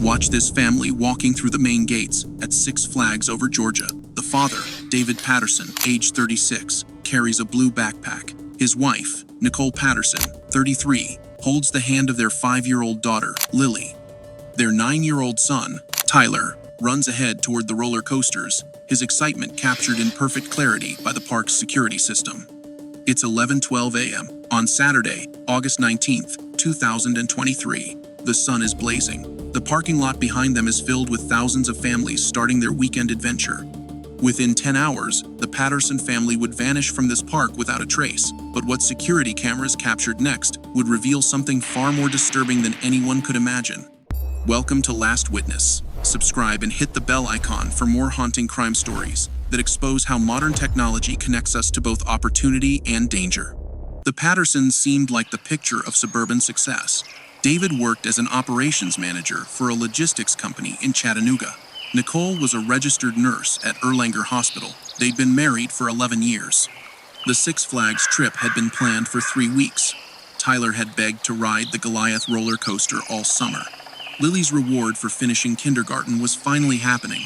Watch this family walking through the main gates at Six Flags over Georgia. The father, David Patterson, age 36, carries a blue backpack. His wife, Nicole Patterson, 33, holds the hand of their 5-year-old daughter, Lily. Their 9-year-old son, Tyler, runs ahead toward the roller coasters, his excitement captured in perfect clarity by the park's security system. It's 11:12 a.m. on Saturday, August 19th, 2023. The sun is blazing. The parking lot behind them is filled with thousands of families starting their weekend adventure. Within 10 hours, the Patterson family would vanish from this park without a trace. But what security cameras captured next would reveal something far more disturbing than anyone could imagine. Welcome to Last Witness. Subscribe and hit the bell icon for more haunting crime stories that expose how modern technology connects us to both opportunity and danger. The Pattersons seemed like the picture of suburban success. David worked as an operations manager for a logistics company in Chattanooga. Nicole was a registered nurse at Erlanger Hospital. They'd been married for 11 years. The Six Flags trip had been planned for 3 weeks. Tyler had begged to ride the Goliath roller coaster all summer. Lily's reward for finishing kindergarten was finally happening.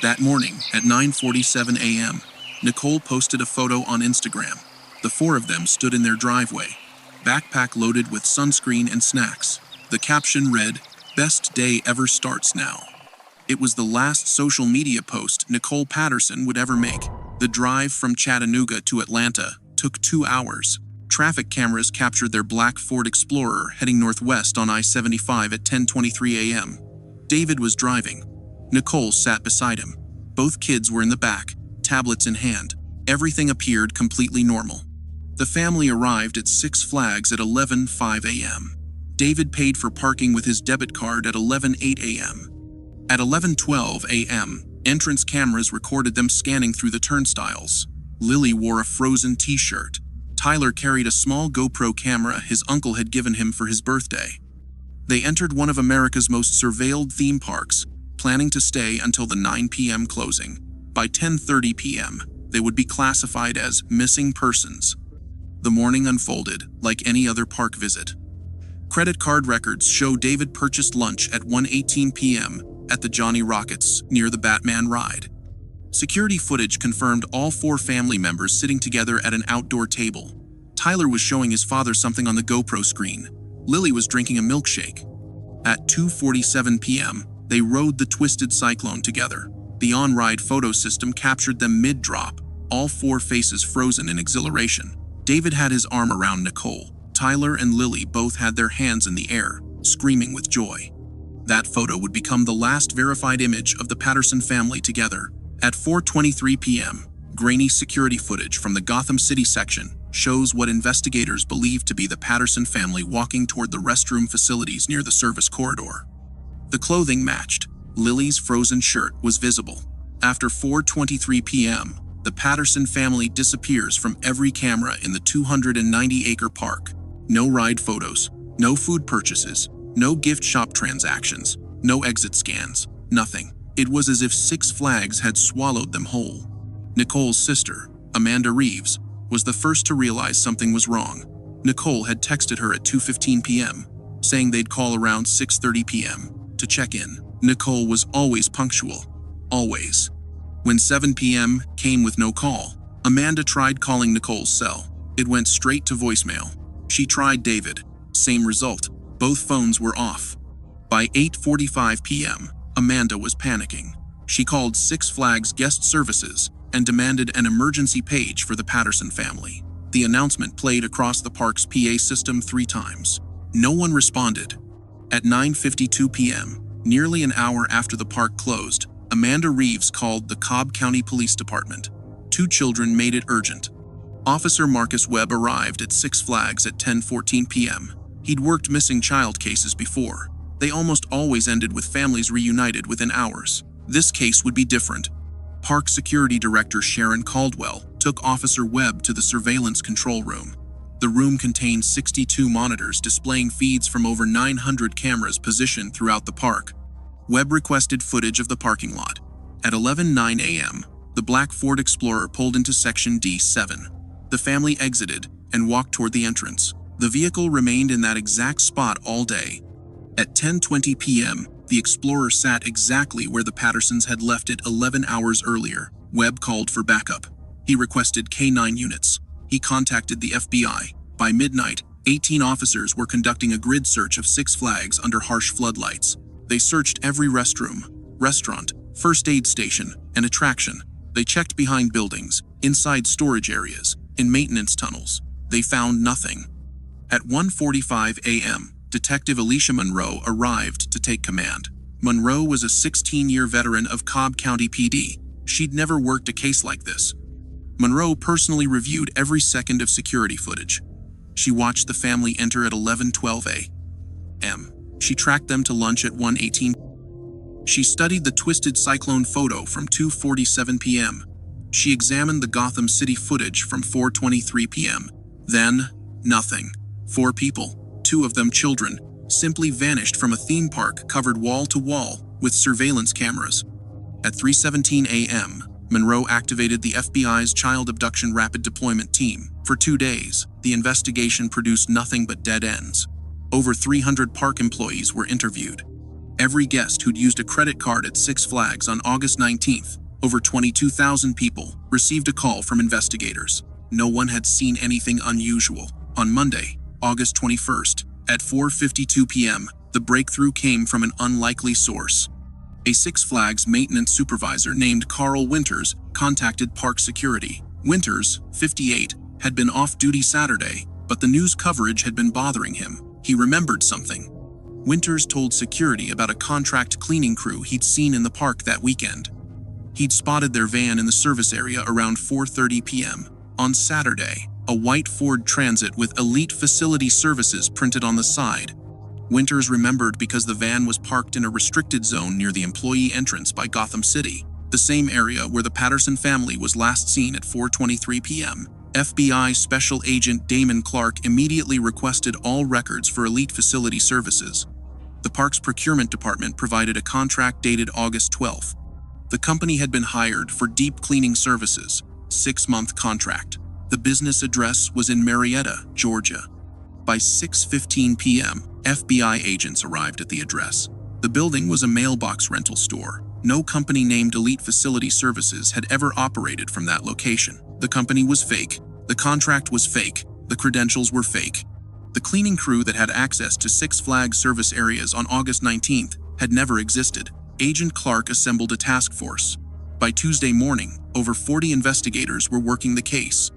That morning, at 9:47 a.m., Nicole posted a photo on Instagram. The four of them stood in their driveway, backpack loaded with sunscreen and snacks. The caption read, "Best day ever starts now." It was the last social media post Nicole Patterson would ever make. The drive from Chattanooga to Atlanta took 2 hours. Traffic cameras captured their black Ford Explorer heading northwest on I-75 at 10:23 a.m. David was driving. Nicole sat beside him. Both kids were in the back, tablets in hand. Everything appeared completely normal. The family arrived at Six Flags at 11:05 a.m. David paid for parking with his debit card at 11:08 a.m. At 11:12 a.m., entrance cameras recorded them scanning through the turnstiles. Lily wore a Frozen t-shirt. Tyler carried a small GoPro camera his uncle had given him for his birthday. They entered one of America's most surveilled theme parks, planning to stay until the 9 p.m. closing. By 10:30 p.m., they would be classified as missing persons. The morning unfolded like any other park visit. Credit card records show David purchased lunch at 1:18 p.m. at the Johnny Rockets near the Batman ride. Security footage confirmed all 4 family members sitting together at an outdoor table. Tyler was showing his father something on the GoPro screen. Lily was drinking a milkshake. At 2:47 p.m., they rode the Twisted Cyclone together. The on-ride photo system captured them mid-drop, all 4 faces frozen in exhilaration. David had his arm around Nicole. Tyler and Lily both had their hands in the air, screaming with joy. That photo would become the last verified image of the Patterson family together. At 4:23 p.m., grainy security footage from the Gotham City section shows what investigators believe to be the Patterson family walking toward the restroom facilities near the service corridor. The clothing matched. Lily's frozen shirt was visible. After 4:23 p.m., the Patterson family disappears from every camera in the 290-acre park. No ride photos, no food purchases, no gift shop transactions, no exit scans, nothing. It was as if Six Flags had swallowed them whole. Nicole's sister, Amanda Reeves, was the first to realize something was wrong. Nicole had texted her at 2:15 p.m., saying they'd call around 6:30 p.m. to check in. Nicole was always punctual. Always. When 7 p.m. came with no call, Amanda tried calling Nicole's cell. It went straight to voicemail. She tried David. Same result. Both phones were off. By 8:45 p.m., Amanda was panicking. She called Six Flags Guest Services and demanded an emergency page for the Patterson family. The announcement played across the park's PA system 3 times. No one responded. At 9:52 p.m., nearly an hour after the park closed, Amanda Reeves called the Cobb County Police Department. 2 children made it urgent. Officer Marcus Webb arrived at Six Flags at 10:14 p.m. He'd worked missing child cases before. They almost always ended with families reunited within hours. This case would be different. Park Security Director Sharon Caldwell took Officer Webb to the surveillance control room. The room contained 62 monitors displaying feeds from over 900 cameras positioned throughout the park. Webb requested footage of the parking lot. At 11:09 a.m., the black Ford Explorer pulled into Section D7. The family exited and walked toward the entrance. The vehicle remained in that exact spot all day. At 10:20 p.m., The Explorer sat exactly where the Pattersons had left it 11 hours earlier. Webb called for backup. He requested K-9 units. He contacted the FBI. By midnight, 18 officers were conducting a grid search of Six Flags under harsh floodlights. They searched every restroom, restaurant, first aid station, and attraction. They checked behind buildings, inside storage areas, in maintenance tunnels. They found nothing. At 1:45 a.m., Detective Alicia Monroe arrived to take command. Monroe was a 16-year veteran of Cobb County PD. She'd never worked a case like this. Monroe personally reviewed every second of security footage. She watched the family enter at 11:12 a.m. She tracked them to lunch at 1:18. She studied the twisted cyclone photo from 2:47 p.m. She examined the Gotham City footage from 4:23 p.m. Then, nothing. 4 people, 2 of them children, simply vanished from a theme park covered wall to wall with surveillance cameras. At 3:17 a.m., Monroe activated the FBI's Child Abduction Rapid Deployment Team. For 2 days, the investigation produced nothing but dead ends. Over 300 park employees were interviewed. Every guest who'd used a credit card at Six Flags on August 19th, over 22,000 people, received a call from investigators. No one had seen anything unusual. On Monday, August 21st, at 4:52 p.m., the breakthrough came from an unlikely source. A Six Flags maintenance supervisor named Carl Winters contacted park security. Winters, 58, had been off-duty Saturday, but the news coverage had been bothering him. He remembered something. Winters told security about a contract cleaning crew he'd seen in the park that weekend. He'd spotted their van in the service area around 4:30 p.m. On Saturday, a white Ford Transit with Elite Facility Services printed on the side. Winters remembered because the van was parked in a restricted zone near the employee entrance by Gotham City, the same area where the Patterson family was last seen at 4:23 p.m. FBI Special Agent Damon Clark immediately requested all records for Elite Facility Services. The park's procurement department provided a contract dated August 12th. The company had been hired for deep cleaning services, 6-month contract. The business address was in Marietta, Georgia. By 6:15 p.m., FBI agents arrived at the address. The building was a mailbox rental store. No company named Elite Facility Services had ever operated from that location. The company was fake. The contract was fake. The credentials were fake. The cleaning crew that had access to Six Flags service areas on August 19th had never existed. Agent Clark assembled a task force. By Tuesday morning, over 40 investigators were working the case.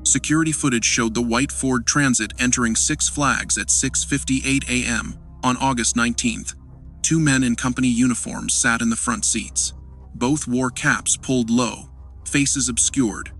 Security footage showed the white Ford Transit entering Six Flags at 6:58 a.m. on August 19th. 2 men in company uniforms sat in the front seats. Both wore caps pulled low, faces obscured.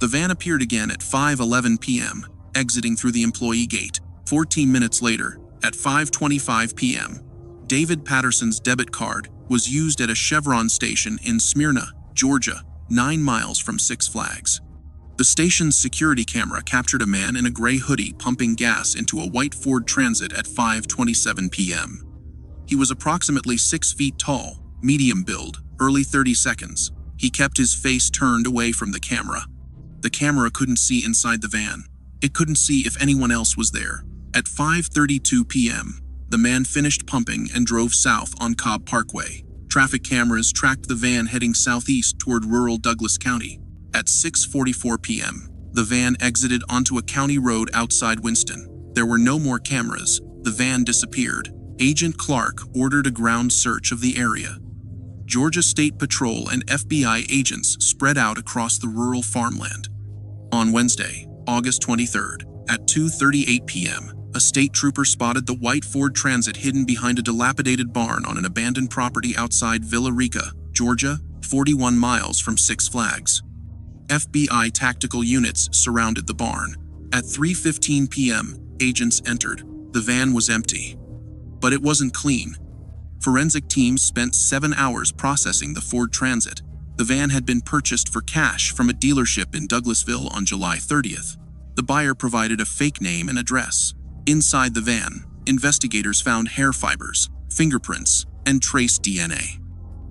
The van appeared again at 5:11 p.m., exiting through the employee gate. 14 minutes later, at 5:25 p.m., David Patterson's debit card was used at a Chevron station in Smyrna, Georgia, 9 miles from Six Flags. The station's security camera captured a man in a gray hoodie pumping gas into a white Ford Transit at 5:27 p.m. He was approximately 6 feet tall, medium build, early 30 seconds. He kept his face turned away from the camera. The camera couldn't see inside the van. It couldn't see if anyone else was there. At 5:32 p.m., the man finished pumping and drove south on Cobb Parkway. Traffic cameras tracked the van heading southeast toward rural Douglas County. At 6:44 p.m., the van exited onto a county road outside Winston. There were no more cameras. The van disappeared. Agent Clark ordered a ground search of the area. Georgia State Patrol and FBI agents spread out across the rural farmland. On Wednesday, August 23rd, at 2:38 p.m., a state trooper spotted the white Ford Transit hidden behind a dilapidated barn on an abandoned property outside Villa Rica, Georgia, 41 miles from Six Flags. FBI tactical units surrounded the barn. At 3:15 p.m., agents entered. The van was empty. But it wasn't clean. Forensic teams spent 7 hours processing the Ford Transit. The van had been purchased for cash from a dealership in Douglasville on July 30th. The buyer provided a fake name and address. Inside the van, investigators found hair fibers, fingerprints, and trace DNA.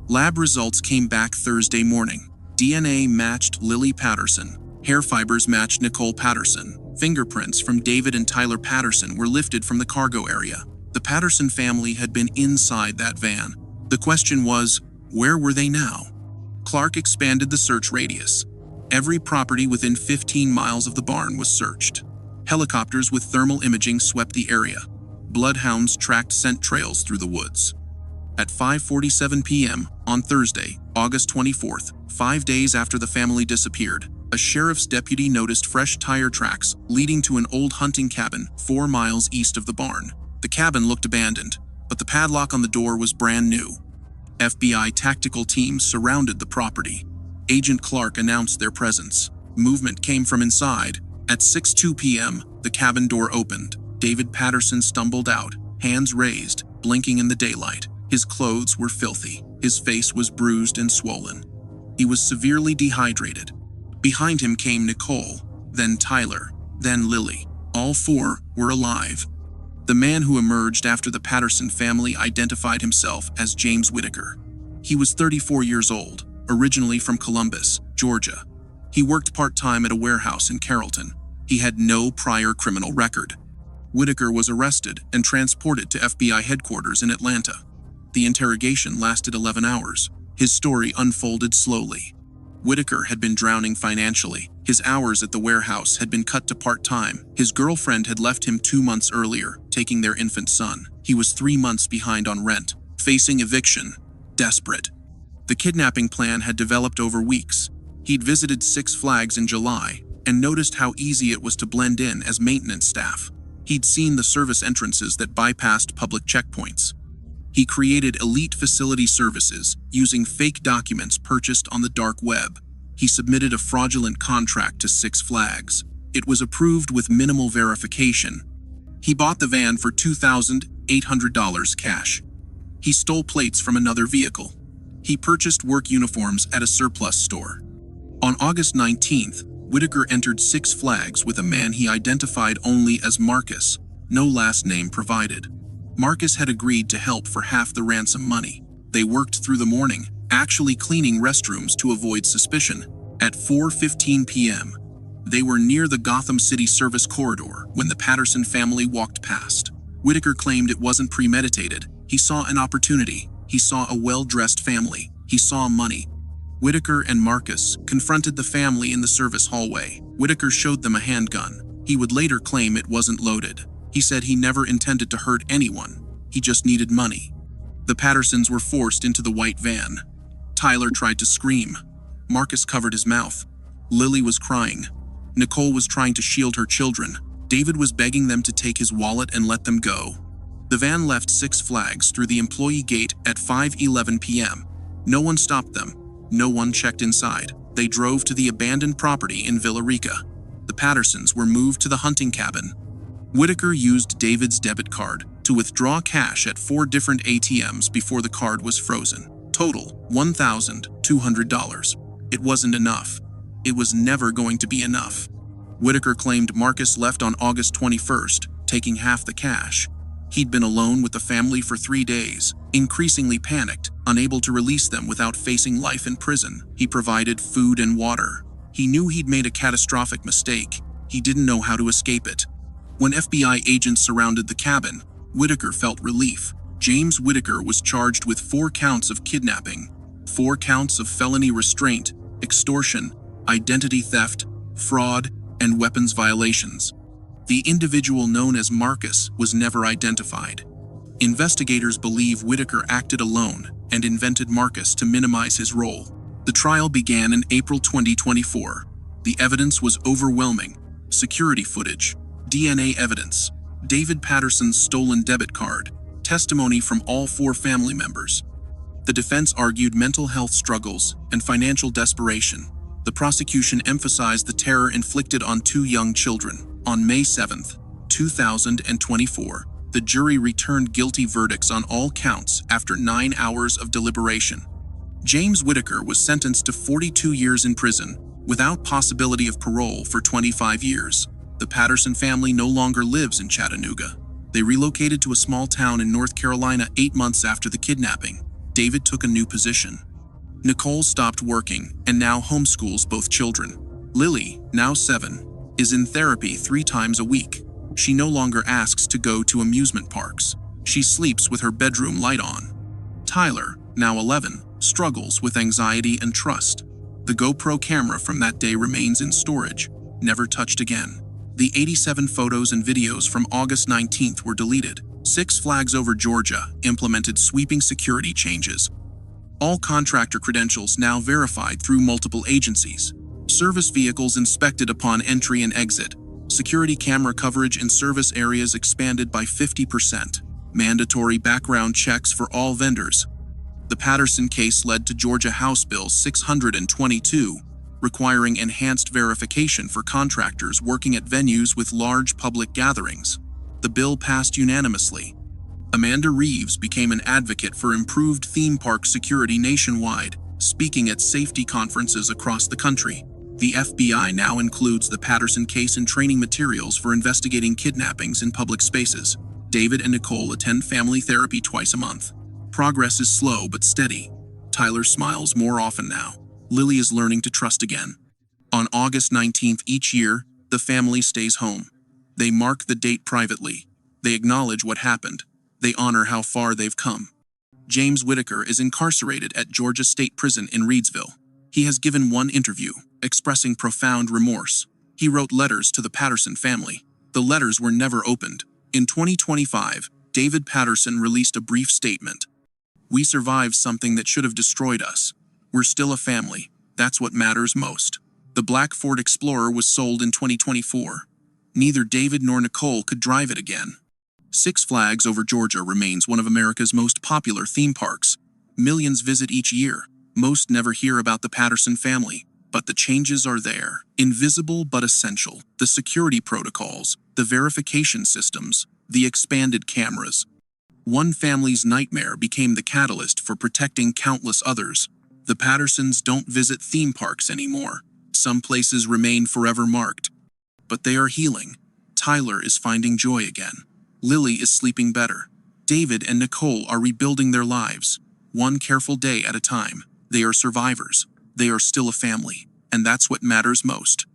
Lab results came back Thursday morning. DNA matched Lily Patterson. Hair fibers matched Nicole Patterson. Fingerprints from David and Tyler Patterson were lifted from the cargo area. The Patterson family had been inside that van. The question was, where were they now? Clark expanded the search radius. Every property within 15 miles of the barn was searched. Helicopters with thermal imaging swept the area. Bloodhounds tracked scent trails through the woods. At 5:47 p.m. on Thursday, August 24th, 5 days after the family disappeared, a sheriff's deputy noticed fresh tire tracks leading to an old hunting cabin 4 miles east of the barn. The cabin looked abandoned, but the padlock on the door was brand new. FBI tactical teams surrounded the property. Agent Clark announced their presence. Movement came from inside. At 6:02 p.m., the cabin door opened. David Patterson stumbled out, hands raised, blinking in the daylight. His clothes were filthy. His face was bruised and swollen. He was severely dehydrated. Behind him came Nicole, then Tyler, then Lily. All four were alive. The man who emerged after the Patterson family identified himself as James Whitaker. He was 34 years old, originally from Columbus, Georgia. He worked part-time at a warehouse in Carrollton. He had no prior criminal record. Whitaker was arrested and transported to FBI headquarters in Atlanta. The interrogation lasted 11 hours. His story unfolded slowly. Whitaker had been drowning financially. His hours at the warehouse had been cut to part-time. His girlfriend had left him 2 months earlier, taking their infant son. He was 3 months behind on rent, facing eviction, desperate. The kidnapping plan had developed over weeks. He'd visited Six Flags in July and noticed how easy it was to blend in as maintenance staff. He'd seen the service entrances that bypassed public checkpoints. He created elite facility services using fake documents purchased on the dark web. He submitted a fraudulent contract to Six Flags. It was approved with minimal verification. He bought the van for $2,800 cash. He stole plates from another vehicle. He purchased work uniforms at a surplus store. On August 19th, Whitaker entered Six Flags with a man he identified only as Marcus, no last name provided. Marcus had agreed to help for half the ransom money. They worked through the morning, actually cleaning restrooms to avoid suspicion. At 4:15 p.m., they were near the Gotham City service corridor when the Patterson family walked past. Whitaker claimed it wasn't premeditated. He saw an opportunity. He saw a well-dressed family. He saw money. Whitaker and Marcus confronted the family in the service hallway. Whitaker showed them a handgun. He would later claim it wasn't loaded. He said he never intended to hurt anyone. He just needed money. The Pattersons were forced into the white van. Tyler tried to scream. Marcus covered his mouth. Lily was crying. Nicole was trying to shield her children. David was begging them to take his wallet and let them go. The van left Six Flags through the employee gate at 5:11 p.m. No one stopped them. No one checked inside. They drove to the abandoned property in Villa Rica. The Pattersons were moved to the hunting cabin. Whitaker used David's debit card to withdraw cash at 4 different ATMs before the card was frozen. Total, $1,200. It wasn't enough. It was never going to be enough. Whitaker claimed Marcus left on August 21st, taking half the cash. He'd been alone with the family for 3 days, increasingly panicked, unable to release them without facing life in prison. He provided food and water. He knew he'd made a catastrophic mistake. He didn't know how to escape it. When FBI agents surrounded the cabin, Whitaker felt relief. James Whitaker was charged with 4 counts of kidnapping, 4 counts of felony restraint, extortion, identity theft, fraud, and weapons violations. The individual known as Marcus was never identified. Investigators believe Whitaker acted alone and invented Marcus to minimize his role. The trial began in April 2024. The evidence was overwhelming. Security footage, DNA evidence, David Patterson's stolen debit card, testimony from all 4 family members. The defense argued mental health struggles and financial desperation. The prosecution emphasized the terror inflicted on 2 young children. On May 7, 2024, the jury returned guilty verdicts on all counts after 9 hours of deliberation. James Whitaker was sentenced to 42 years in prison, without possibility of parole for 25 years. The Patterson family no longer lives in Chattanooga. They relocated to a small town in North Carolina 8 months after the kidnapping. David took a new position. Nicole stopped working and now homeschools both children. Lily, now 7, is in therapy 3 times a week. She no longer asks to go to amusement parks. She sleeps with her bedroom light on. Tyler, now 11, struggles with anxiety and trust. The GoPro camera from that day remains in storage, never touched again. The 87 photos and videos from August 19th were deleted. Six Flags Over Georgia implemented sweeping security changes. All contractor credentials now verified through multiple agencies. Service vehicles inspected upon entry and exit. Security camera coverage in service areas expanded by 50%. Mandatory background checks for all vendors. The Patterson case led to Georgia House Bill 622, requiring enhanced verification for contractors working at venues with large public gatherings. The bill passed unanimously. Amanda Reeves became an advocate for improved theme park security nationwide, speaking at safety conferences across the country. The FBI now includes the Patterson case in training materials for investigating kidnappings in public spaces. David and Nicole attend family therapy twice a month. Progress is slow but steady. Tyler smiles more often now. Lily is learning to trust again. On August 19th each year, the family stays home. They mark the date privately. They acknowledge what happened. They honor how far they've come. James Whitaker is incarcerated at Georgia State Prison in Reidsville. He has given one interview, expressing profound remorse. He wrote letters to the Patterson family. The letters were never opened. In 2025, David Patterson released a brief statement. "We survived something that should have destroyed us. We're still a family. That's what matters most." The black Ford Explorer was sold in 2024. Neither David nor Nicole could drive it again. Six Flags Over Georgia remains one of America's most popular theme parks. Millions visit each year. Most never hear about the Patterson family, but the changes are there. Invisible but essential. The security protocols, the verification systems, the expanded cameras. One family's nightmare became the catalyst for protecting countless others. The Pattersons don't visit theme parks anymore. Some places remain forever marked. But they are healing. Tyler is finding joy again. Lily is sleeping better. David and Nicole are rebuilding their lives, one careful day at a time. They are survivors. They are still a family, and that's what matters most.